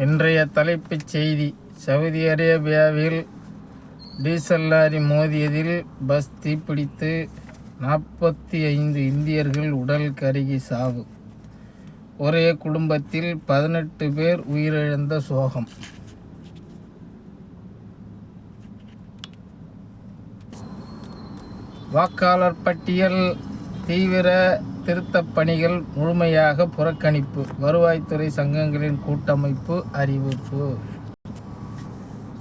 இன்றைய தலைப்புச் செய்தி. சவுதி அரேபியாவில் டீசல் லாரி மோதியதில் பஸ் தீப்பிடித்து 45 இந்தியர்கள் உடல் கருகி சாவு. ஒரே குடும்பத்தில் 18 பேர் உயிரிழந்த சோகம். வாக்காளர் பட்டியல் தீவிர திருத்தப் பணிகள் முழுமையாக புறக்கணிப்பு. வருவாய்த்துறை சங்கங்களின் கூட்டமைப்பு அறிவிப்பு.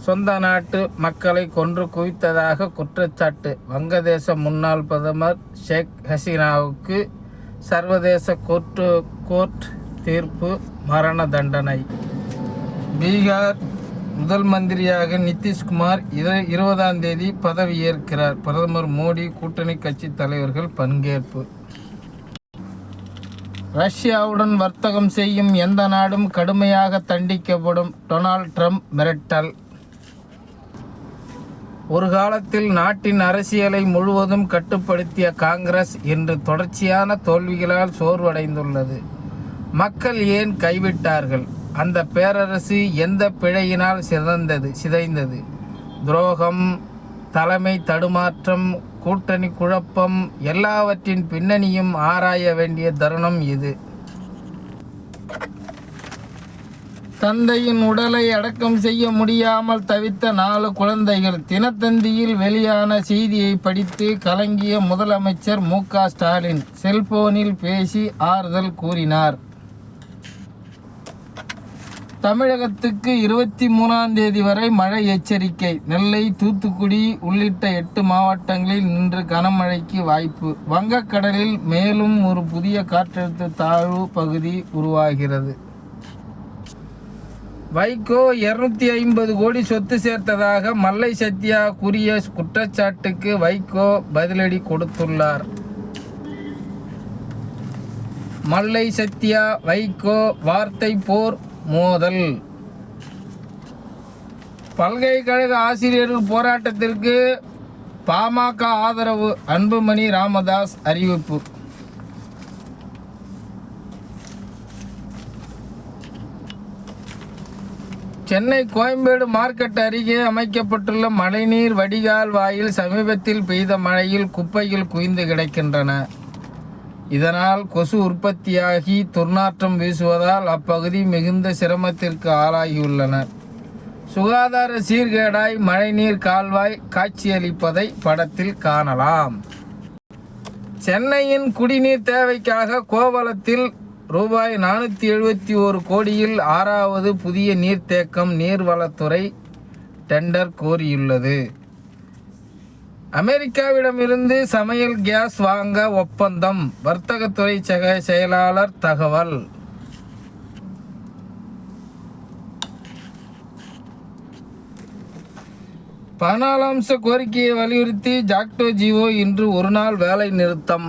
சொந்த நாட்டு மக்களை கொன்று குவித்ததாக குற்றச்சாட்டு. வங்கதேச முன்னாள் பிரதமர் ஷேக் ஹசீனாவுக்கு சர்வதேச கோர்ட் தீர்ப்பு, மரண தண்டனை. பீகார் முதல் மந்திரியாக நிதிஷ்குமார் 20ஆம் தேதி பதவியேற்கிறார். பிரதமர் மோடி, கூட்டணி கட்சி தலைவர்கள் பங்கேற்பு. ரஷ்யாவுடன் வர்த்தகம் செய்யும் எந்த நாடும் கடுமையாக தண்டிக்கப்படும். டொனால்ட் ட்ரம்ப் மிரட்டல். ஒரு காலத்தில் நாட்டின் அரசியலை முழுவதும் கட்டுப்படுத்திய காங்கிரஸ் இன்று தொடர்ச்சியான தோல்விகளால் சோர்வடைந்துள்ளது. மக்கள் ஏன் கைவிட்டார்கள்? அந்த பேரரசு எந்த பிழையினால் சிதைந்தது? துரோகம், தலைமை தடுமாற்றம், கூட்டணி குழப்பம், எல்லாவற்றின் பின்னணியும் ஆராய வேண்டிய தருணம் இது. தந்தையின் உடலை அடக்கம் செய்ய முடியாமல் தவித்த 4 குழந்தைகள். தினத்தந்தியில் வெளியான செய்தியை படித்து கலங்கிய முதலமைச்சர் மு.க. ஸ்டாலின் செல்போனில் பேசி ஆறுதல் கூறினார். தமிழகத்துக்கு 23ஆம் தேதி வரை மழை எச்சரிக்கை. நெல்லை, தூத்துக்குடி உள்ளிட்ட 8 மாவட்டங்களில் இன்று கனமழைக்கு வாய்ப்பு. வங்கக்கடலில் மேலும் ஒரு புதிய காற்றழுத்த தாழ்வு பகுதி உருவாகிறது. வைகோ 250 கோடி சொத்து சேர்த்ததாக மல்லை சத்யா கூறிய குற்றச்சாட்டுக்கு வைகோ பதிலடி கொடுத்துள்ளார். மல்லை சத்யா வைகோ வார்த்தை போர், மோதல். பல்கலைக்கழக ஆசிரியர்கள் போராட்டத்திற்கு பாமக ஆதரவு. அன்புமணி ராமதாஸ் அறிவிப்பு. சென்னை கோயம்பேடு மார்க்கெட் அருகே அமைக்கப்பட்டுள்ள மழைநீர் வடிகால் வாயில் சமீபத்தில் பெய்த மழையில் குப்பைகள் குவிந்து கிடக்கின்றன. இதனால் கொசு உற்பத்தியாகி துர்நாற்றம் வீசுவதால் அப்பகுதி மிகுந்த சிரமத்திற்கு ஆளாகியுள்ளனர். சுகாதார சீர்கேடாய் மழைநீர் கால்வாய் காட்சியளிப்பதை படத்தில் காணலாம். சென்னையின் குடிநீர் தேவைக்காக கோவளத்தில் ரூபாய் 471 கோடியில் 6வது புதிய நீர்த்தேக்கம் நீர்வளத்துறை டெண்டர் கோரியுள்ளது. அமெரிக்காவிடமிருந்து சமையல் கேஸ் வாங்க ஒப்பந்தம். வர்த்தகத்துறை செயலாளர் தகவல். பதினாலாம் அம்ச கோரிக்கையை வலியுறுத்தி ஜாக்டோ ஜியோ இன்று ஒருநாள் வேலை நிறுத்தம்.